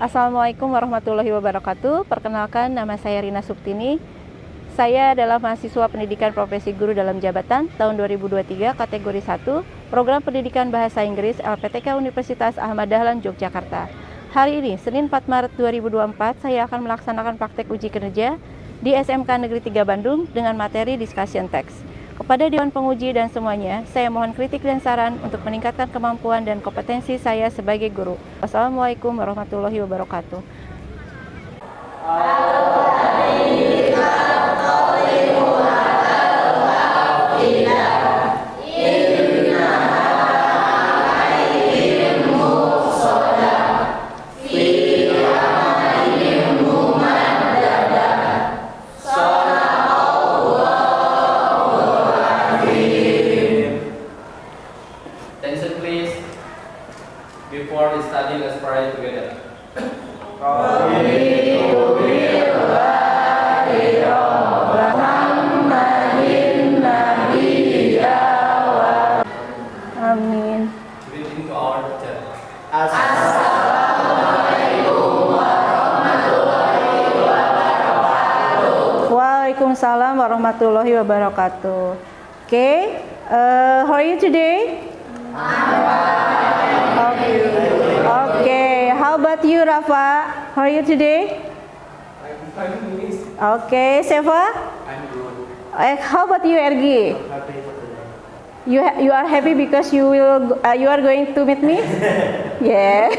Assalamualaikum warahmatullahi wabarakatuh. Perkenalkan, nama saya Rina Suktini. Saya adalah mahasiswa pendidikan profesi guru dalam jabatan tahun 2023 kategori 1 Program Pendidikan Bahasa Inggris LPTK Universitas Ahmad Dahlan Yogyakarta. Hari ini, Senin 4 Maret 2024, saya akan melaksanakan praktek uji kinerja di SMK Negeri 3 Bandung dengan materi discussion text. Kepada Dewan Penguji dan semuanya, saya mohon kritik dan saran untuk meningkatkan kemampuan dan kompetensi saya sebagai guru. Wassalamualaikum warahmatullahi wabarakatuh. Attention please. Before we study, let's pray together. Amin. Greeting to our teacher. Waalaikumsalam warahmatullahi wabarakatuh. Okay, how are you today? Okay, how about you, Rafa? How are you today? I'm fine, Miss. Okay, Seva? I'm good. How about you, Ergi? Happy for today. You are happy because you are going to meet me? Yeah.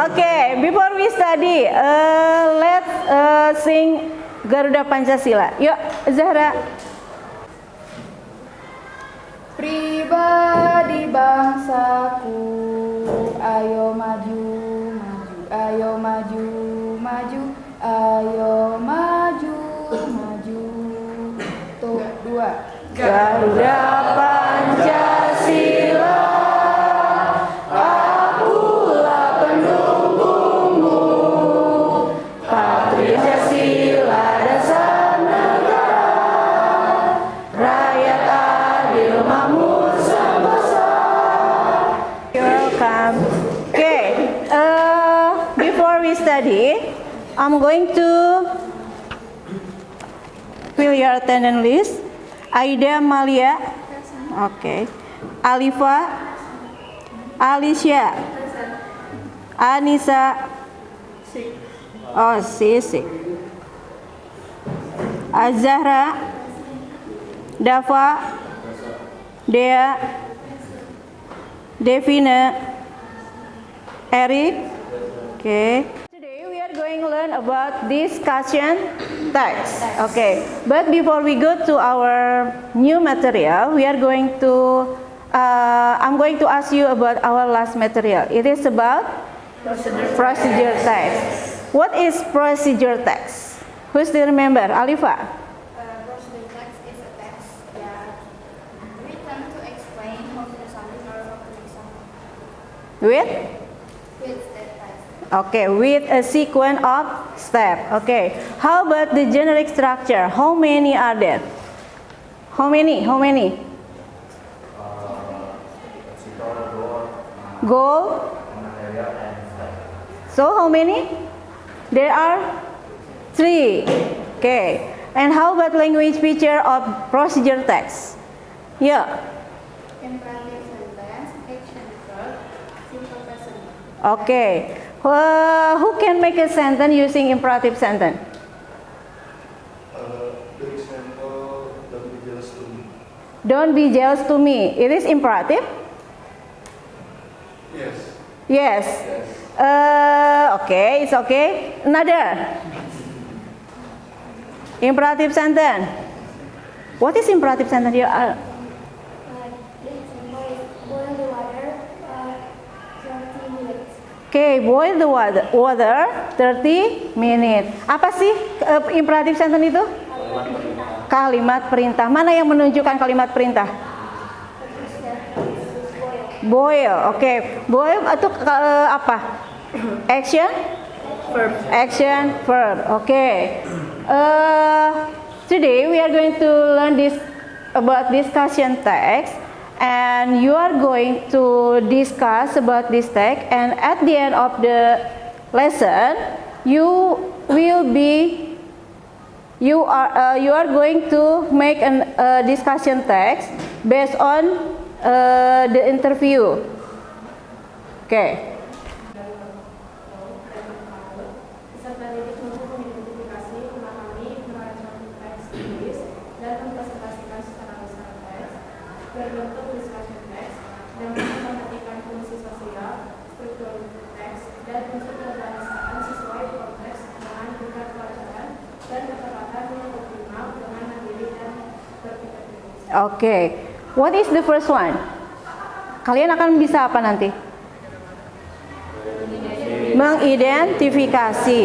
Okay, before we study, let's sing Garuda Pancasila. Yuk, Zahra. Pribadi bangsaku, ayo maju, maju, ayo maju, maju, ayo maju, maju. Tuh, dua. Garuda Pancasila, akulah pendukungmu. Pancasila dasar negara, rakyat adil makmur sebesar. Welcome. Okay, before we study, I'm going to fill your attendance list. Aida Malia, okay. Alifa, Alicia, Anissa, oh Sisi, Azahra, Dafa, Dea, Devina, Eric, okay. Today we are going to learn about discussion text. Okay, but before we go to our new material, we are going to I'm going to ask you about our last material. It is about procedure text. What is procedure text? Who still remember? Alifa? Procedure text is a text that written to explain how to do something or how to make something With? with step by step. Okay, with a sequence of steps. Okay, how about the generic structure? How many are there? How many? How many? Goal. So how many? There are 3. Okay, and how about language feature of procedure text? Yeah. Imperative sentence, action verb, simple present. Okay. Who can make a sentence using imperative sentence? The example, don't be jealous to me. Don't be jealous to me. It is imperative? Yes. Yes. Okay, it's okay. Another. Imperative sentence. What is imperative sentence here? The example is boil the water 30 minutes. Okay, boil the water 30 minutes. Apa sih imperative sentence itu? Kalimat perintah. Mana yang menunjukkan kalimat perintah? Boil. Okay, boil itu apa? Action? Verb. Action, verb. Okay. Today we are going to learn this about discussion text. and you are going to discuss about this text, and at the end of the lesson you are going to make a discussion text based on the interview. Okay. Peserta didik mampu mengidentifikasi, memahami, merancang teks tulis, dan mempresentasikan secara lisan teks berbentuk discussion text dan memperhatikan fungsi sosial, struktur teks, dan unsur kebahasaan sesuai konteks dengan tingkat pelajaran dan keterlibatan yang optimal dengan mandiri dan berpikir kritis. Okay. What is the first one? Kalian akan bisa apa nanti? Mengidentifikasi.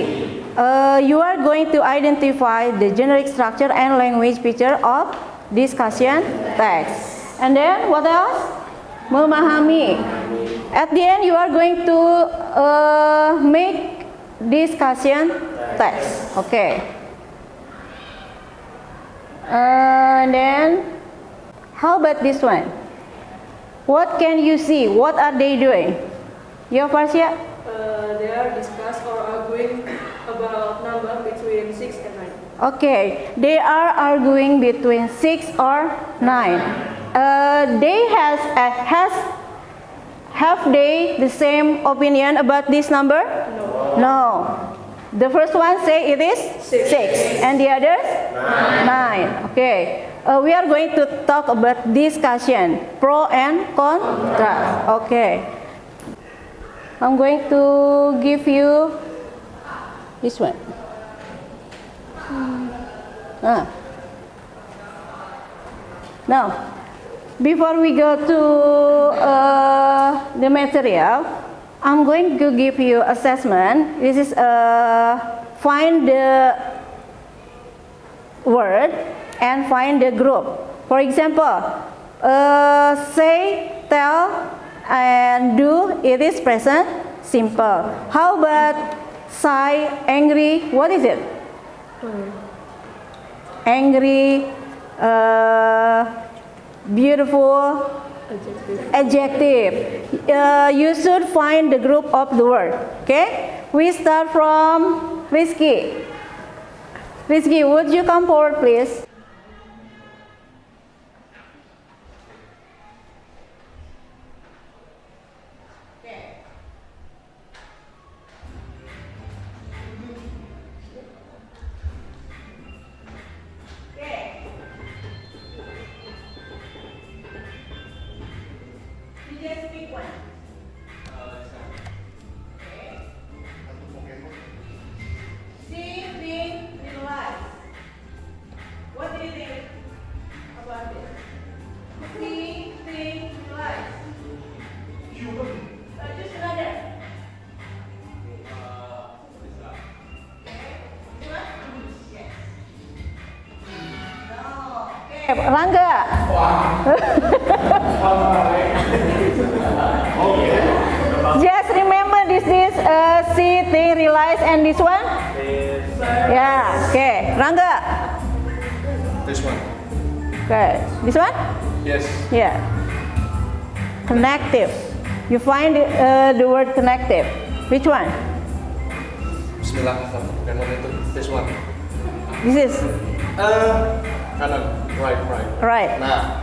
You are going to identify the generic structure and language feature of discussion text. And then what else? Memahami. At the end you are going to make discussion text. Okay. And then how about this one? What can you see? What are they doing? Your Farsia? They are discuss or arguing about number between 6 and 9. Okay, they are arguing between 6 or 9. Have they the same opinion about this number? No. The first one say it is 6 and the others 9. Okay. We are going to talk about discussion, pro and contrast. Okay. I'm going to give you this one. Now, before we go to the material, I'm going to give you assessment. This is find the word and find the group. For example, say, tell, and do. It is present simple. How about shy, angry? What is it? Angry, beautiful, adjective. You should find the group of the word. Okay? We start from Rizky. Rizky, would you come forward, please? Rangga. Just remember this is see, think, realize, and this one. Yeah. Okay. Rangga. This one. Okay. This one. Yes. Yeah. Connective. You find the word connective. Which one? Bismillah. Bukan mana itu? This one. This is Kanan. Right. right. Nah.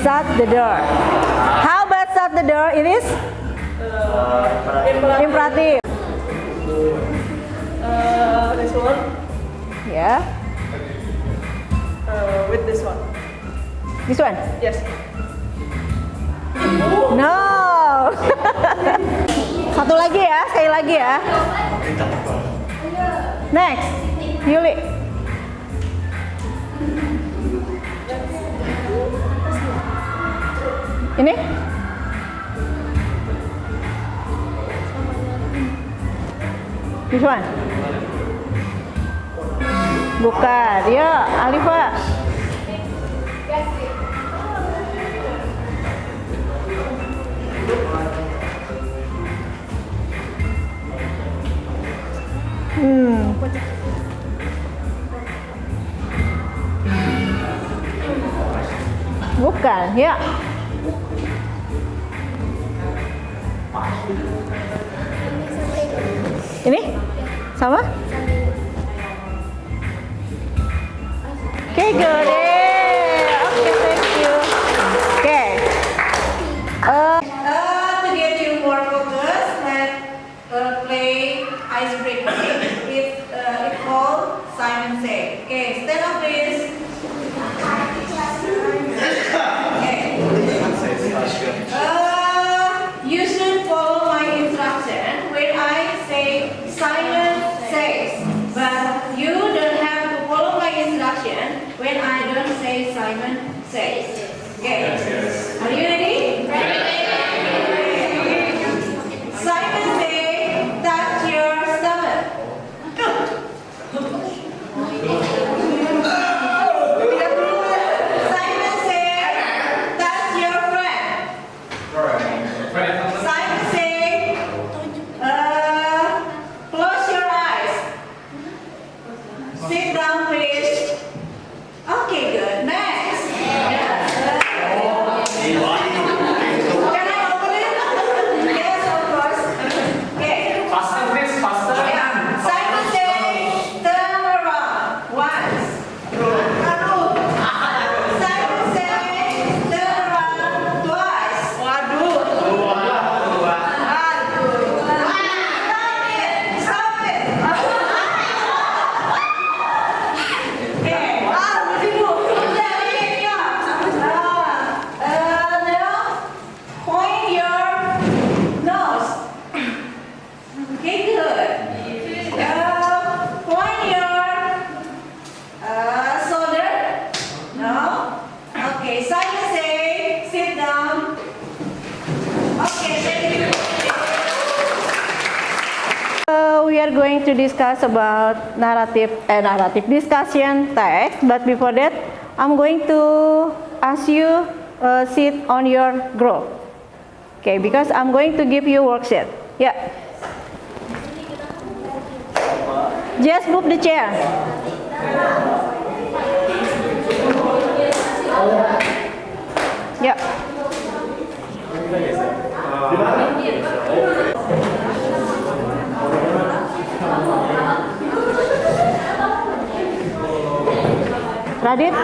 Shut the door. How about shut the door? It is imperative. This one Yeah. with this one. This one. Yes. No. Satu lagi ya, sekali lagi ya. Next, Yuli. Ini? This one? Bukan. Ya, Alifa. Bukan, ya. Ini? Sama? Okay, good. Okay, thank you. Okay. To get you more focus, let's play icebreaker. It's called Simon Say. Okay, stand up, please. Okay. You should follow my instruction when I say Simon says, but you don't have to follow my instruction when I don't say Simon says. Okay. Are you ready? Simon say, touch your stomach. Simon say, touch your friend. Simon say, close your eyes. Sit down, please. Okay, good. Next. Can I open it? Yes, of course. Okay. Faster, please, faster. Yeah. Simon say, turn around once. Simon say, turn around twice. Waduh. Stop it. Okay. Begini. Udah, ini ya. Now, point your nose. Okay, good. Point your shoulder. No. Okay, Simon say, sit down. Okay, thank you. We are going to discuss about narrative discussion text, but before that, I'm going to ask you sit on your group. Okay, because I'm going to give you worksheet. Yeah. Just move the chair. Yeah. Radit,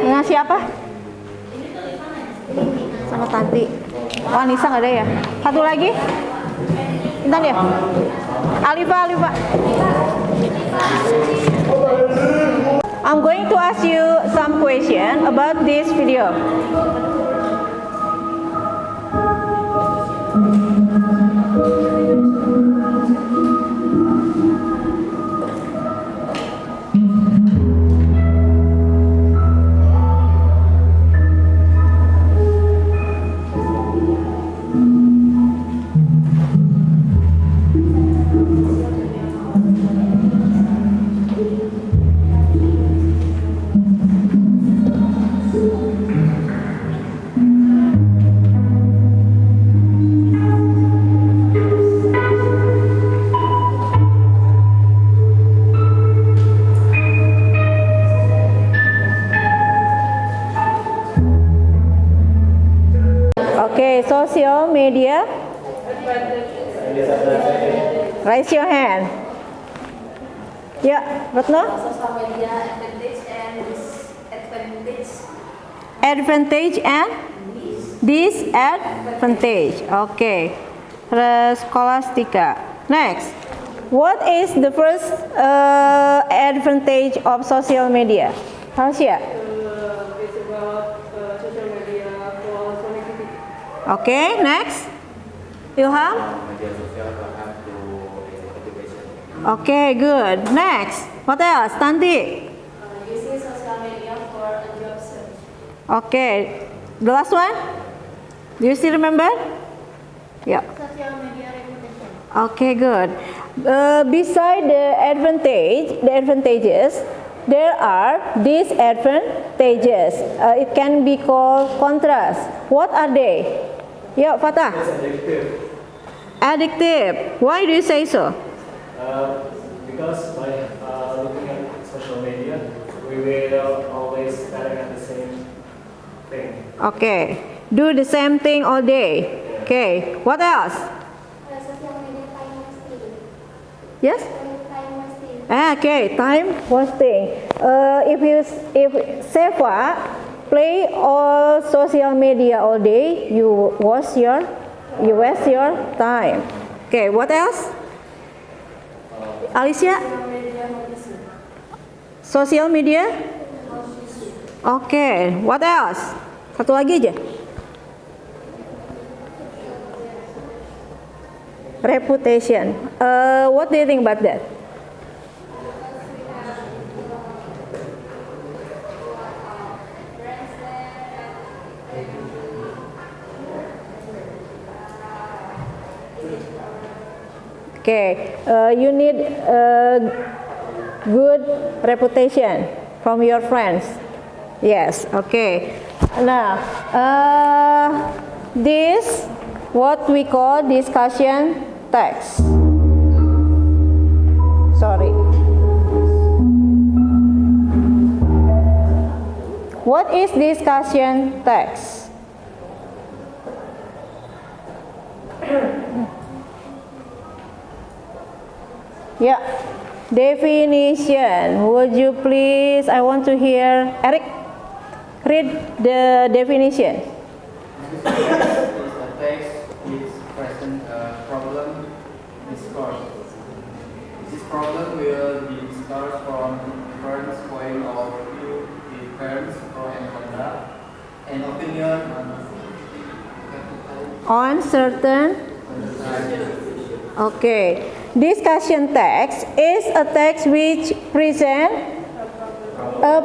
ngasih apa? Sama Tanti. Oh, Anissa nggak ada ya? Satu lagi? Intan ya? Alifa. I'm going to ask you some question about this video. Okay, social media. Raise your hand. Yeah, Ratna? Social media advantage and disadvantage. Advantage and disadvantage. Okay. Scholastica. Next. What is the first advantage of social media? Tasya? It's about social media for connectivity. Okay, next. Ilham? Media sosial bahkan to education. Okay, good. Next. What else? Tanti? Using social media for a job search. Okay. The last one? Do you still remember? Yeah. Social media reputation. Okay, good. Beside the advantages, there are disadvantages. It can be called contrast. What are they? Yeah, Fatah. Addictive. Why do you say so? Because by looking at social media, we will always staring at the same thing. Okay. Do the same thing all day. Okay. What else? Social media time wasting. Yes? Time wasting. Okay, time wasting. If Sefa play all social media all day, you waste your time. Okay, what else? Alicia? Social media? Okay, what else? Satu lagi aja. Reputation. What do you think about that? Okay, you need a good reputation from your friends. Yes, okay. Now, this what we call discussion text. Sorry. What is discussion text? Yeah, definition. Would you please? I want to hear Eric read the definition. Is a text which present a problem discourse. This problem will be discussed from different point of view, different pro and contra, and opinion On certain. Okay. Discussion text is a text which present a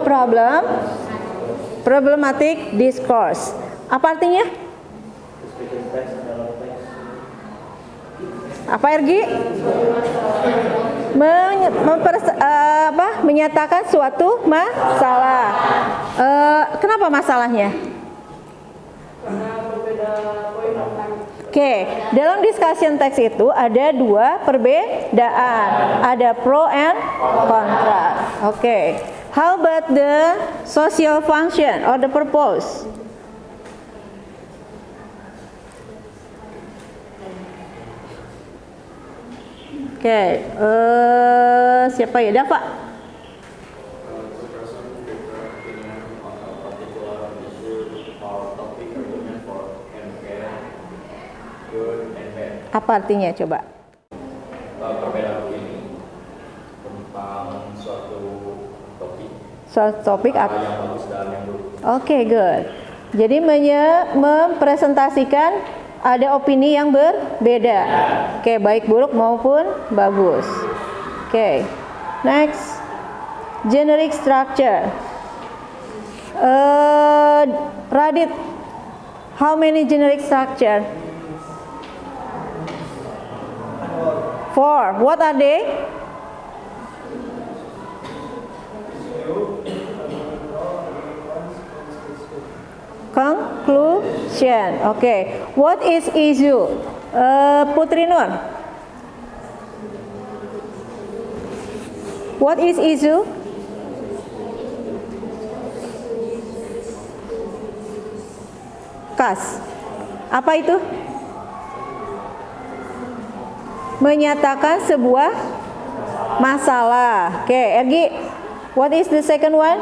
problematic discourse. Apa artinya? Apa Ergi? Menyatakan suatu masalah. Kenapa masalahnya? Oke, dalam discussion text itu ada dua perbedaan, ada pro and contra. Oke, how about the social function or the purpose? Oke, siapa ya? Dava? Apa artinya coba? Perbedaan opini tentang suatu topik. Suatu topik Yang bagus dan yang buruk. Oke, good. Jadi mempresentasikan ada opini yang berbeda. Oke, baik buruk maupun bagus. Oke, next, generic structure. Radit, how many generic structure? 4. What are they? Conclusion. Okay. What is issue? Putri Nur. What is issue? Kas. Apa itu? Menyatakan sebuah masalah. Oke, Ergi, what is the second one?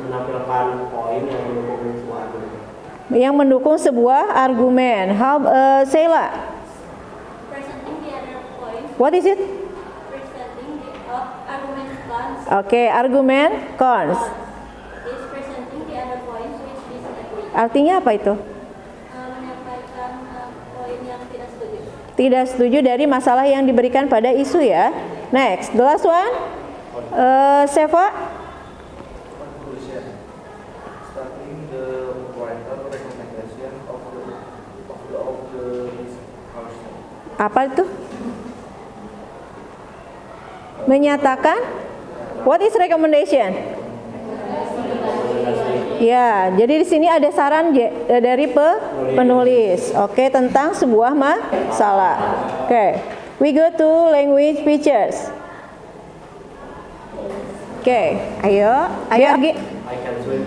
Menampilkan poin yang mendukung sebuah argumen. Yang mendukung sebuah argumen. How, Sheila? Presenting the other point. What is it? Presenting the argument cons. Oke, argumen cons. Is presenting the other points which disagree. Artinya apa itu? Menyampaikan poin yang tidak setuju. Tidak setuju dari masalah yang diberikan pada isu ya. Next, the last one. Seva? Starting the writer recommendation of the discussion. Apa itu? Menyatakan. What is recommendation? Ya, jadi di sini ada saran dari penulis. Oke, tentang sebuah masalah. Oke, we go to language features. Okay, ayo pergi. I can swim.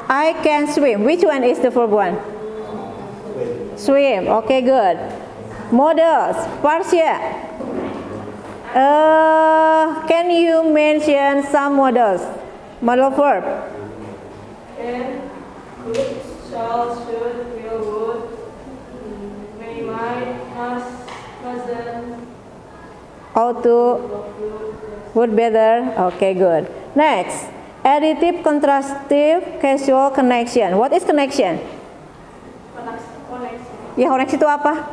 I can swim. Which one is the verb one? Swim. Okay, good. Models. Parsia. Can you mention some models? Model verb. Can, could, shall, should, will, would, may, might, must, mustn't, Ought to. Would better. Okay, good. Next. Additive, contrastive, causal, connection. What is connection? koneksi. Ya, koneksi itu apa?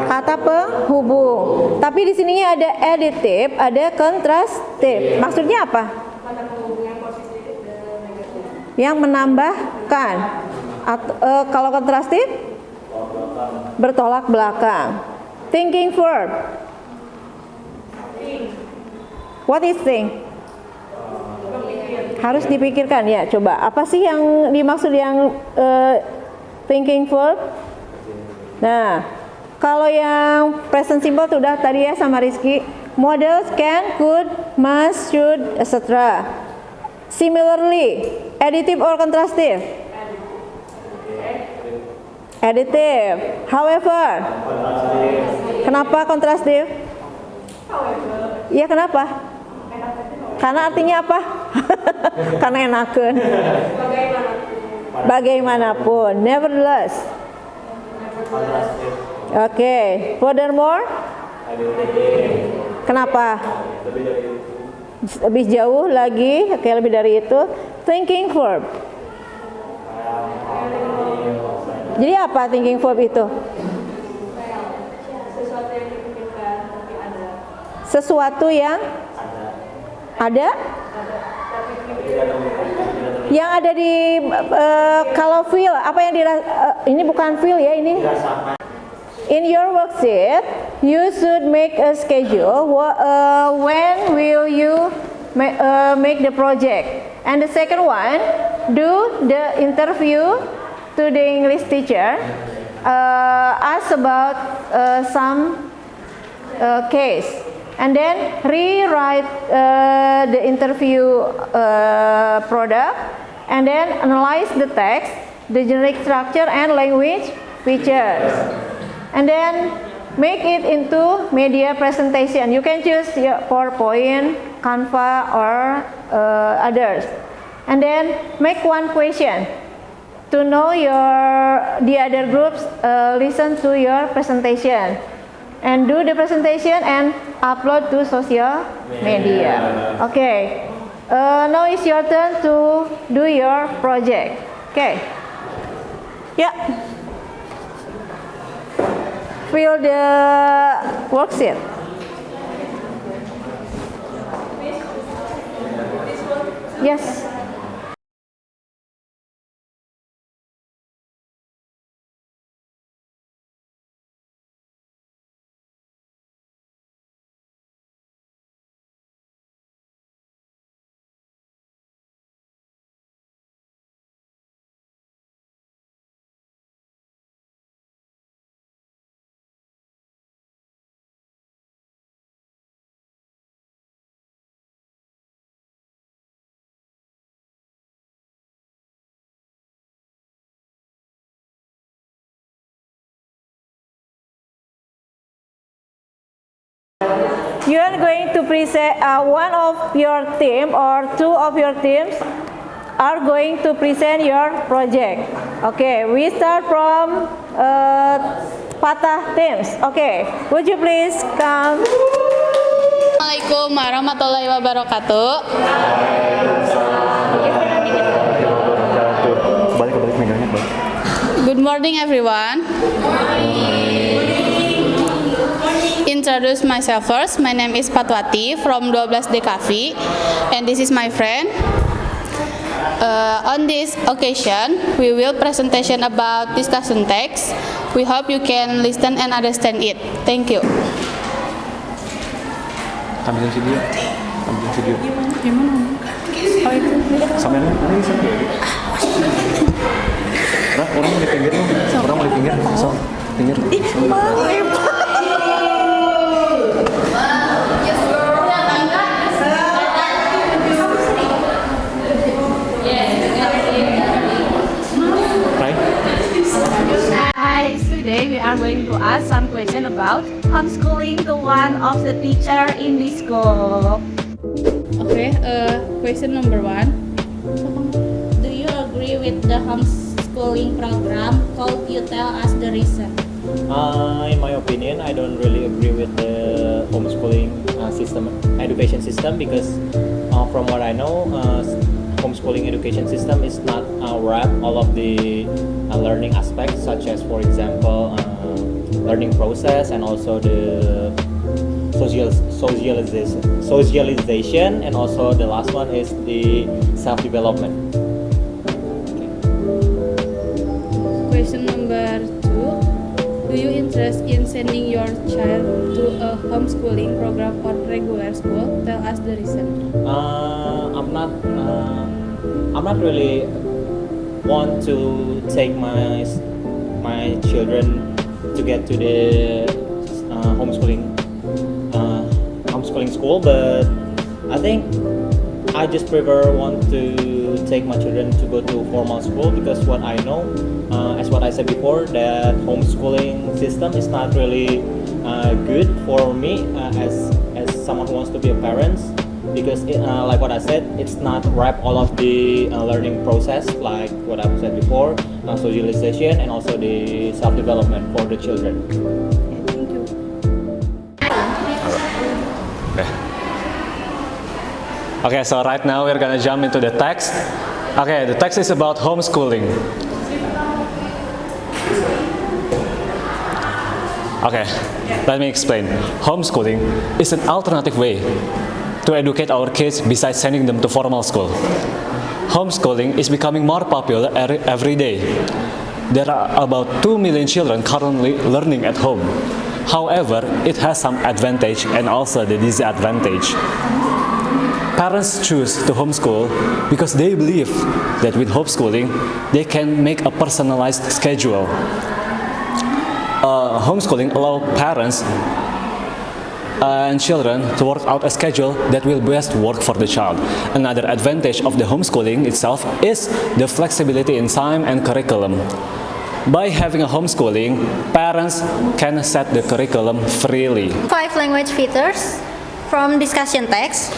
Kata penghubung. Tapi di sininya ada additive, ada contrastive. Maksudnya apa? Kata penghubung yang positif dan negatif. Yang menambahkan. Kalau contrastive? Bertolak belakang. Thinking verb. What is think? Harus dipikirkan ya. Coba apa sih yang dimaksud yang thinking verb? Nah, kalau yang present simple sudah tadi ya sama Rizky. Models can, could, must, should, etc. Similarly, additive or contrastive? Additive. However, kenapa contrastive? Iya, kenapa? Karena artinya apa? Karena enakeun. Bagaimanapun. Nevertheless. Okay. Furthermore. Kenapa? Lebih jauh lagi. Oke, lebih dari itu. Thinking verb. Jadi apa thinking verb itu? Sesuatu yang dipikirkan tapi ada. Sesuatu yang ada? Yang ada di kalau feel apa yang ini bukan feel ya, ini in your worksheet you should make a schedule when will you make the project, and the second one, do the interview to the English teacher, ask about some case, and then rewrite the interview product, and then analyze the text, the generic structure and language features, and then make it into media presentation. You can choose your PowerPoint, Canva, or others, and then make one question to know the other groups listen to your presentation, and do the presentation and upload to social media. Okay, now it's your turn to do your project. Okay, yeah, fill the worksheet. Yes. You are going to present one of your team or two of your teams are going to present your project. Okay, we start from Patah teams. Okay, would you please come? Assalamualaikum warahmatullahi wabarakatuh. Balik megangnya balik. Good morning everyone. Introduce myself first. My name is Patwati from 12D Cafe, and this is my friend. On this occasion, we will presentation about discussion text. We hope you can listen and understand it. Thank you. Tampilin video. Gimana? Oh itu. Sampai mana sampai? Orang mau di pinggir nih. Orang mau di pinggir. So, pinggir. discuss some question about homeschooling to one of the teacher in this school. Okay, question number 1. Do you agree with the homeschooling program? Could you tell us the reason? In my opinion, I don't really agree with the homeschooling education system, because from what I know, homeschooling education system is not wrap all of the learning aspects, such as, for example, learning process, and also the socialization, and also the last one is the self-development. Question number 2. Do you interest in sending your child to a homeschooling program or regular school? Tell us the reason. I'm not really want to take my children to get to the homeschooling school, but I think I just want to take my children to go to formal school, because what I know, as what I said before, that homeschooling system is not really good for me as someone who wants to be a parent, because like what I said, it's not wrap all of the learning process, like what I said before, socialization, and also the self-development for the children. Thank you. Okay, so right now we're gonna jump into the text. Okay, the text is about homeschooling. Okay, let me explain. Homeschooling is an alternative way to educate our kids besides sending them to formal school. Homeschooling is becoming more popular every day. There are about 2 million children currently learning at home. However, it has some advantage and also the disadvantage. Parents choose to homeschool because they believe that with homeschooling, they can make a personalized schedule. Homeschooling allows parents and children to work out a schedule that will best work for the child. Another advantage of the homeschooling itself is the flexibility in time and curriculum. By having a homeschooling, parents can set the curriculum freely. 5 language features from discussion text,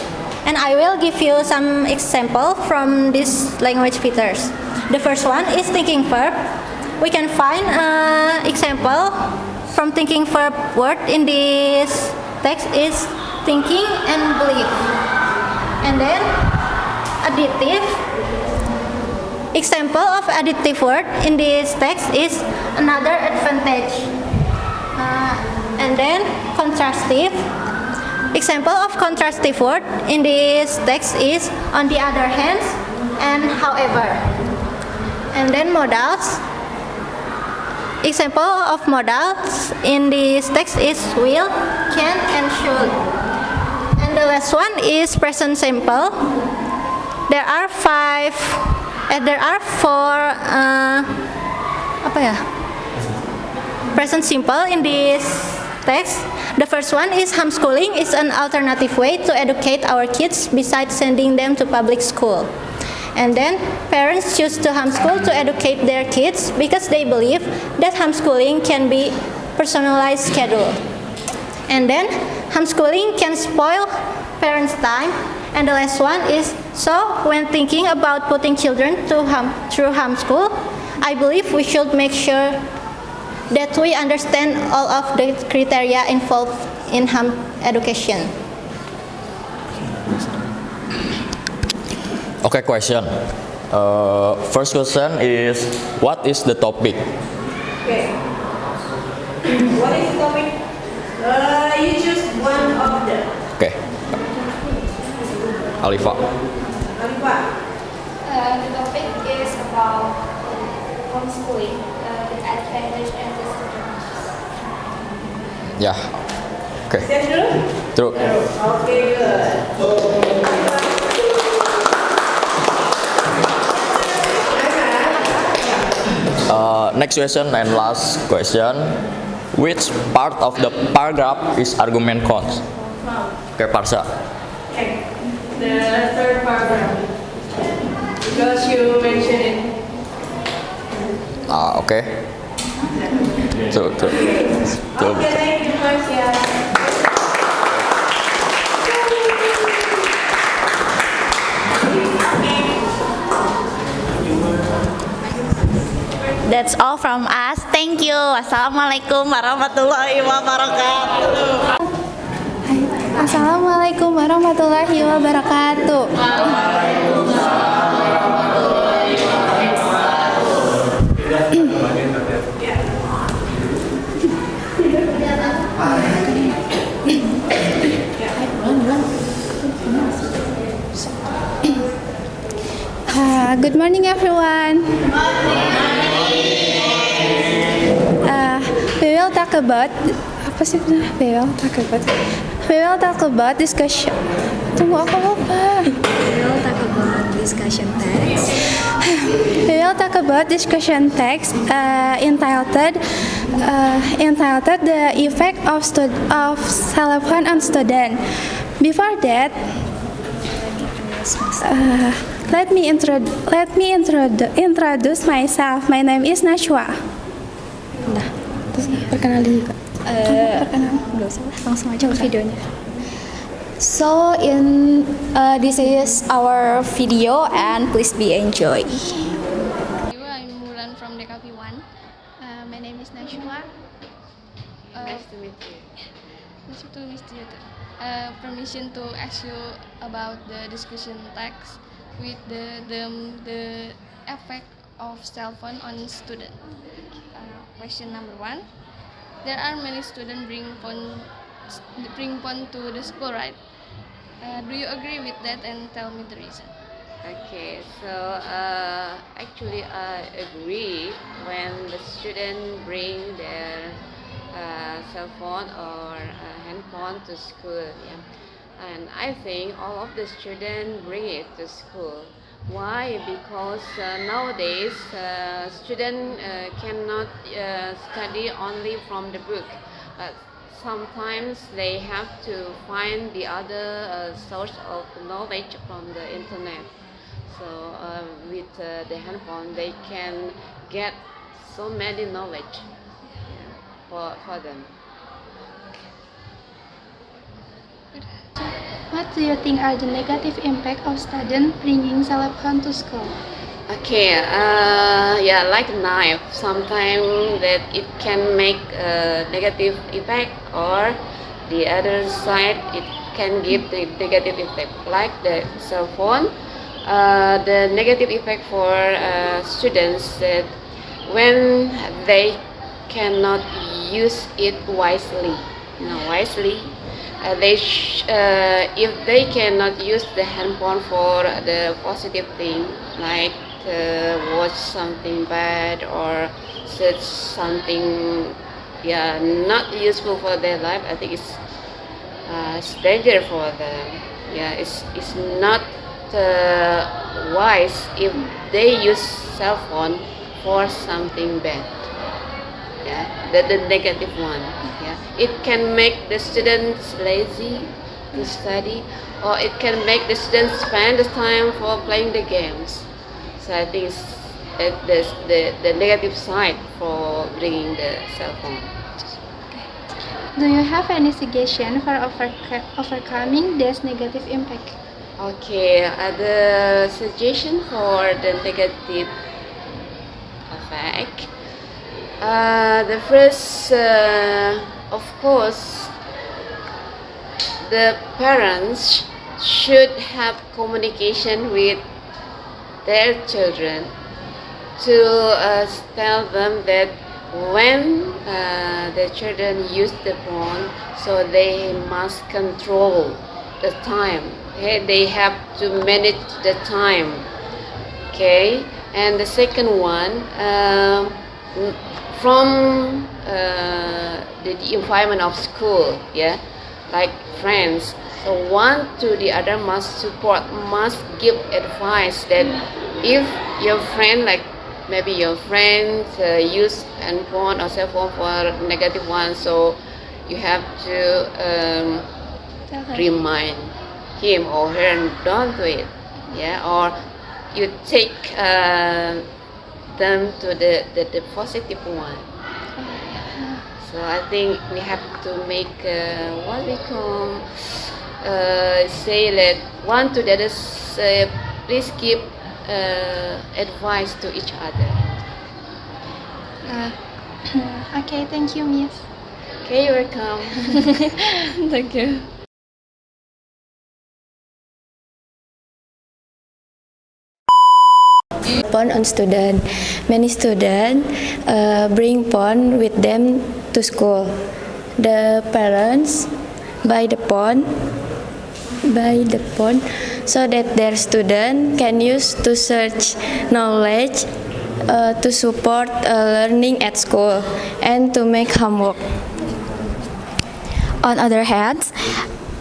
and I will give you some example from these language features. The first one is thinking verb. We can find an example from thinking verb word in this text is thinking and believe. And then additive. Example of additive word in this text is another advantage. And then contrastive. Example of contrastive word in this text is on the other hand and however. And then modals. Example of modals in this text is will, can, and should. And the last one is present simple. There are four present simple in this text. The first one is homeschooling is an alternative way to educate our kids besides sending them to public school. And then parents choose to homeschool to educate their kids because they believe that homeschooling can be personalized schedule. And then homeschooling can spoil parents' time. And the last one is, so when thinking about putting children through homeschool, I believe we should make sure that we understand all of the criteria involved in home education. Okay, question. First question is, what is the topic? Okay. What is the topic? You choose one of them. Okay. Alifa. Alifa. The topic is about homeschooling, the advantage and disadvantages. Yeah. Okay. Is that true? True. Okay, good. Next question and last question. Which part of the paragraph is argument cons? Okay, Parsa. Okay. The third paragraph. Because you mentioned it. Okay. Tuh. Okay, thank you, Marcia. That's all from us. Thank you. Wassalamualaikum warahmatullahi wabarakatuh. Assalamualaikum warahmatullahi wabarakatuh. Good morning, everyone. We will talk about discussion. Tunggu, aku lupa. We will talk about discussion text. We will talk about discussion text entitled the effect of cell phone on student. Before that, let me introduce myself. My name is Nashwa. Nah, terus perkenalin juga. Nggak usah, langsung aja videonya. So this is our video and please be enjoy. I'm Mulan from DKV 1. My name is Nashwa. Nice to meet you. Nice to meet you too. Permission to ask you about the discussion text with the effect of cell phone on student. Question number 1. There are many students bring phone to the school, right? Do you agree with that and tell me the reason? Okay, so actually I agree when the student bring their cell phone or handphone to school. Yeah. And I think all of the students bring it to school. Why? Because nowadays students cannot study only from the book. Sometimes they have to find the other source of knowledge from the internet. So with the handphone, they can get so many knowledge for them. What do you think are the negative impact of students bringing cell phone to school? Okay, yeah, like knife. Sometimes that it can make a negative effect, or the other side it can give the negative effect. Like the cell phone, the negative effect for students that when they cannot use it wisely, if they cannot use the handphone for the positive thing, like watch something bad or search something not useful for their life, I think it's dangerous for them. Yeah, it's not wise if they use cell phone for something bad. Yeah, the negative one. Yeah, it can make the students lazy to study, or it can make the students spend the time for playing the games. So I think it's the negative side for bringing the cell phone. Do you have any suggestion for overcoming this negative impact? Okay, the suggestion for the negative effect. The first, of course, the parents should have communication with their children to tell them that when the children use the phone, so they must control the time. Okay? They have to manage the time. Okay, and the second one, from the environment of school, like friends. So one to the other must support, must give advice that if your friend, like maybe your friend use handphone or cell phone for negative one, so you have to remind him or her don't do it, or you take them to the positive one. So I think we have to make what we call say that one to the other. Please give advice to each other. Okay, thank you, Miss. Okay, you're welcome. Thank you. Phone on student. Many students bring phone with them to school. The parents buy the phone so that their student can use to search knowledge, to support learning at school, and to make homework. On other hand,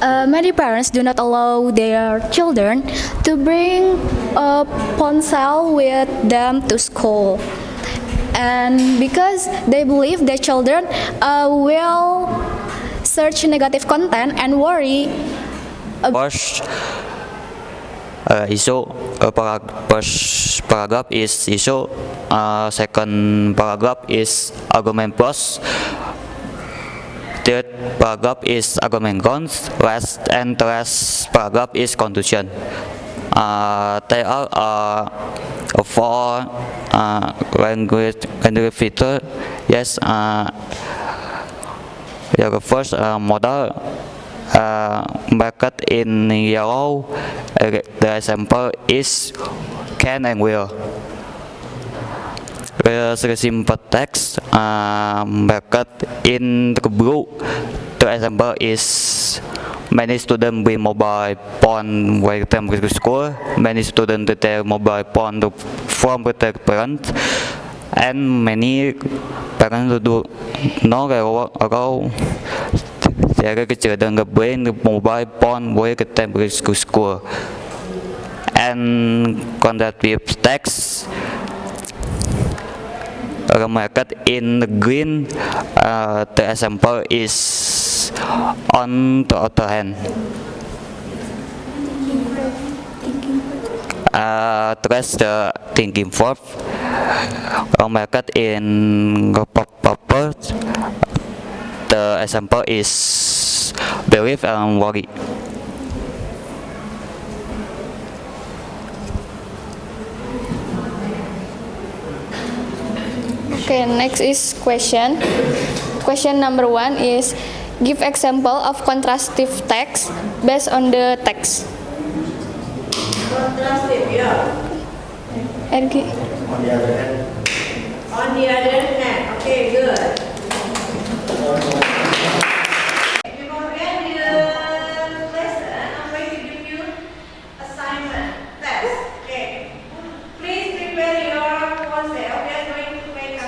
many parents do not allow their children to bring a pencil with them to school, and because they believe their children will search negative content and worry. First paragraph is issue. Second paragraph is argument plus. Third paragraph is argument cons. Last paragraph is conclusion. There are four language feature. Yes. The first model marked in yellow. The example is can and will. The simple text marked in the blue. The example is many students with mobile phone when they go to school. Many students with their mobile phone from their parents, and many parents do not allow their children to bring the mobile phone when they go to school. And contrastive text marked in green. The example is on the other hand. Trace the thinking verb marked in purple. The example is believe and worry. Okay, next is question. Question number 1 is give example of contrastive text based on the text. Contrastive, yeah. Ergi. On the other hand. On the other hand. Okay, good. Before we end the lesson, I'm going to give you assignment test. Okay. Please prepare your oneself. We are going to make a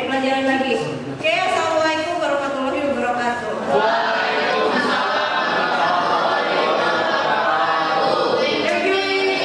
pelajaran lagi.